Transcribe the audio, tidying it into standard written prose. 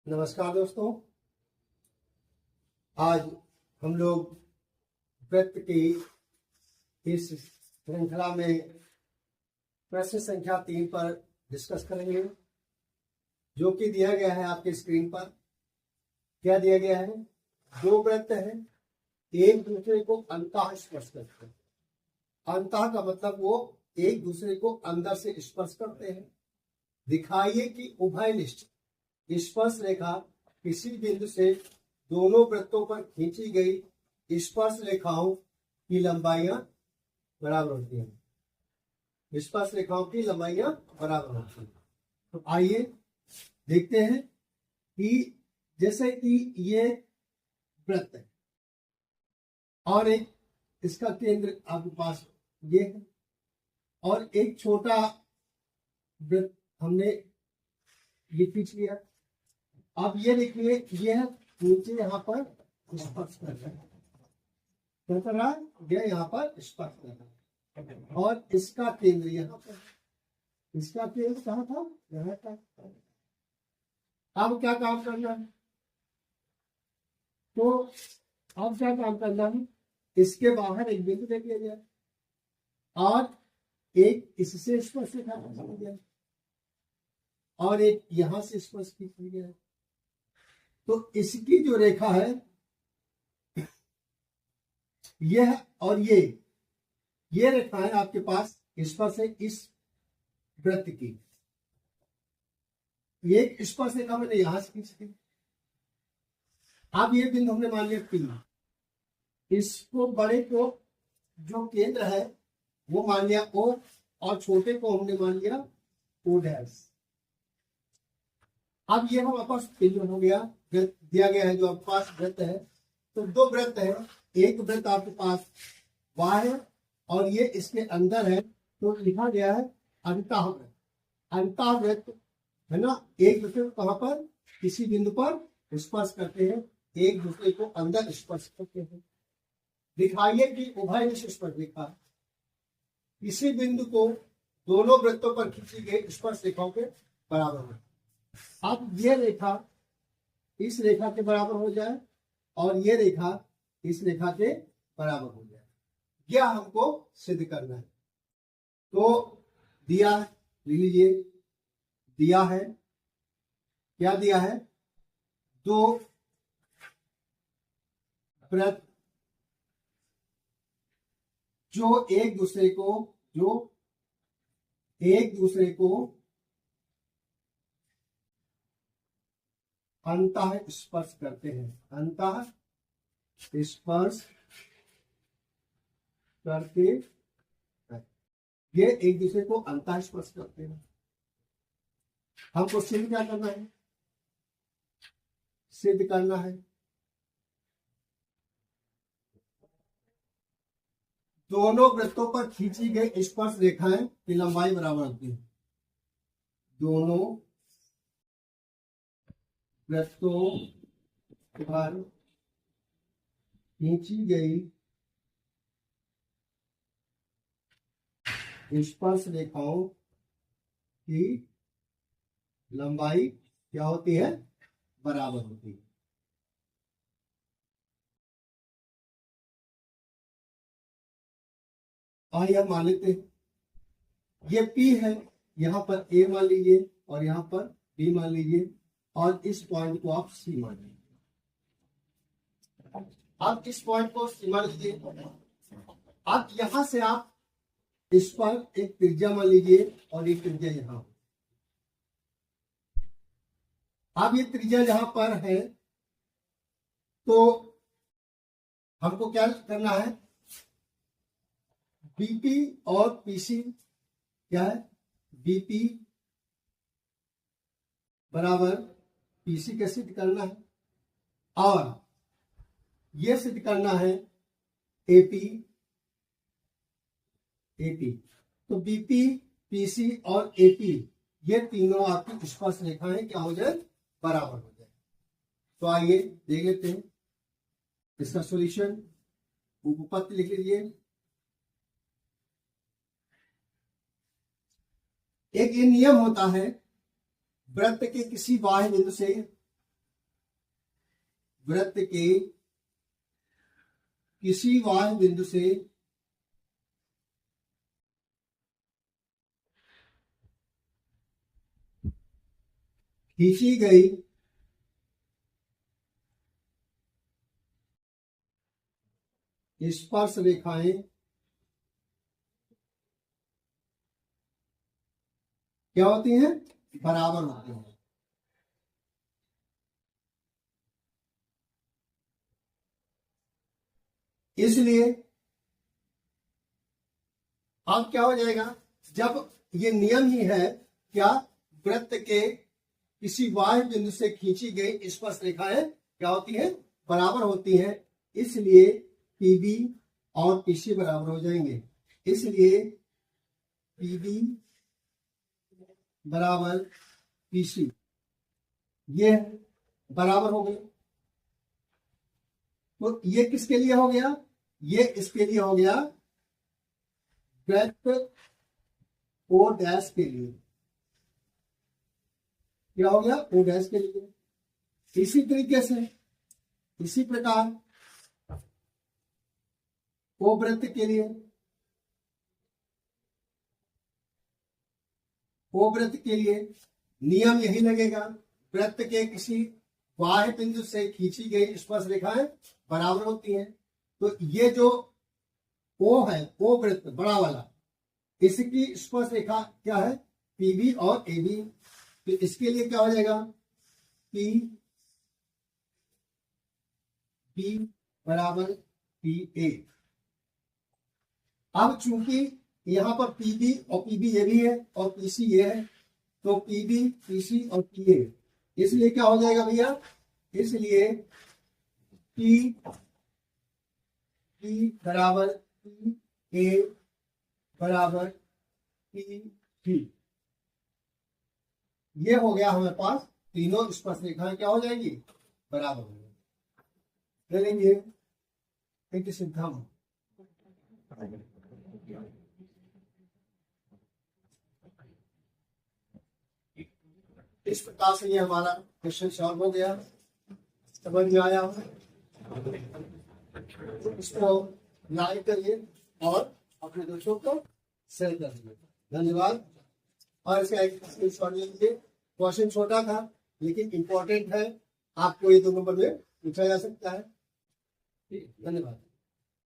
नमस्कार दोस्तों, आज हम लोग वृत्त की इस श्रृंखला में प्रश्न संख्या 3 पर डिस्कस करेंगे, जो कि दिया गया है आपके स्क्रीन पर। क्या दिया गया है? दो वृत्त हैं, एक दूसरे को अंतः स्पर्श करते हैं। अंतः का मतलब वो एक दूसरे को अंदर से स्पर्श करते हैं। दिखाइए कि उभयनिष्ठ स्पर्श रेखा किसी बिंदु से दोनों वृत्तों पर खींची गई स्पर्श रेखाओं की लंबाइयां बराबर होती हैं। स्पर्श रेखाओं की लंबाइयां बराबर होती हैं। तो आइए देखते हैं कि जैसे कि ये वृत्त है और एक इसका केंद्र आपके पास ये है और एक छोटा वृत्त हमने ये खींच लिया। अब ये देखिए, यह नीचे यहाँ पर स्पर्श कर रहा है, क्या कर रहा है? यह यहाँ पर स्पर्श कर रहा है और इसका केंद्र यहाँ पर, इसका केंद्र कहाँ था? यहाँ था। अब क्या काम करना है? तो अब क्या काम करना है? इसके बाहर एक बिंदु दे दिया जाए और एक इससे स्पर्श रेखा खींच दिया और एक यहां से स्पर्श खींच दिया। तो इसकी जो रेखा है यह और ये रेखाएं आपके पास स्पर्श है इस वृत्त की। एक स्पर्श रेखा मैंने यहां से खींच दी। अब ये बिंदु हमने मान लिया P, इसको बड़े को जो केंद्र है वो मान लिया O और छोटे को हमने मान लिया O डैश। अब ये हम आपस बिंदु हो गया, दिया गया है जो आपके पास वृत्त है। तो दो वृत्त है, एक वृत्त आपके पास Y है और ये इसके अंदर है, तो लिखा गया है अंतः वृत्त। अंतः वृत्त है ना, एक दूसरे को कहां पर? किसी बिंदु पर स्पर्श करते हैं, एक दूसरे को अंदर स्पर्श करते हैं। दिखाइए कि उभयनिष्ठ स्पर्श रेखा किसी बिंदु को दोनों वृत्तों पर खींची गई स्पर्श रेखाओं के बराबर है। अब ये रेखा इस रेखा के बराबर हो जाए और ये रेखा इस रेखा के बराबर हो जाए, यह हमको सिद्ध करना है। तो दिया, लीजिए, दिया है, क्या दिया है? दो वृत्त जो एक दूसरे को अंतः स्पर्श करते हैं, अंतः स्पर्श करते हैं। ये एक दूसरे को अंतः स्पर्श करते हैं। हमको सिद्ध क्या करना है? सिद्ध करना है दोनों वृत्तों पर खींची गई स्पर्श रेखाएं की लंबाई बराबर होती है। दोनों वृत्तों पर खींची गई स्पर्श रेखाओं की लंबाई क्या होती है? बराबर होती है। आइए हम मान लेते हैं, ये P है, यहां पर A मान लीजिए और यहां पर B मान लीजिए और इस पॉइंट को आप C मान लीजिए। आप इस पॉइंट को C मान लीजिए। अब यहां से आप इस पर एक त्रिज्या मान लीजिए और एक त्रिज्या यहां। अब ये त्रिज्या जहां पर है तो हमको क्या करना है? बीपी और पीसी क्या है? बीपी बराबर पीसी का सिद्ध करना है और यह सिद्ध करना है एपी। तो बीपी, पीसी और एपी ये तीनों आपकी स्पर्श रेखाएं क्या हो जाए? बराबर हो जाए। तो आइए देख लेते हैं इसका सॉल्यूशन। उपपत्ति लिख लीजिए। एक ये नियम होता है, वृत्त के किसी बाह्य बिंदु से वृत्त के किसी बाह्य बिंदु से खींची गई स्पर्श रेखाएं क्या होती हैं? बराबर होती हैं। इसलिए अब क्या हो जाएगा, जब ये नियम ही है क्या, वृत्त के किसी बाह्य बिंदु से खींची गई स्पर्श रेखाएं क्या होती हैं? बराबर होती हैं। इसलिए पीबी और पीसी बराबर हो जाएंगे। इसलिए पीबी बराबर पीसी ये बराबर हो गए। तो ये किसके लिए हो गया? ये इसके लिए हो गया वृत्त ओ डैश के लिए। क्या हो गया? ओ डैश के लिए। इसी तरीके से इसी प्रकार ओ वृत्त के लिए, ओ वृत्त के लिए नियम यही लगेगा, वृत्त के किसी बाह्य बिंदु से खींची गई स्पर्श रेखाएं बराबर होती हैं। तो ये जो ओ है, ओ वृत्त बड़ा वाला, इसकी स्पर्श रेखा क्या है? पीबी और एबी। तो इसके लिए क्या हो जाएगा? पी बराबर पी ए। अब चूंकि यहां पर पीबी और पीबी ये भी है और पीसी ये है, तो पीबी पीसी और पीए, इसलिए क्या हो जाएगा भैया? इसलिए पी बराबर पी ए बराबर पी सी। ये हो गया हमारे पास, तीनों स्पर्श रेखाएं क्या हो जाएंगी? बराबर हो जाएंगी। ले लेंगे एक सिद्धांत। इस प्रकार से ये हमारा क्वेश्चन सॉल्व हो गया। समझ में आया? इसको लाइक करिए और अपने दोस्तों को शेयर कर दीजिए। धन्यवाद। और इसका एक स्क्रीनशॉट ले लीजिए। क्वेश्चन छोटा था लेकिन इंपॉर्टेंट है, आपको ये 2 नंबर में पूछा जा सकता है। धन्यवाद।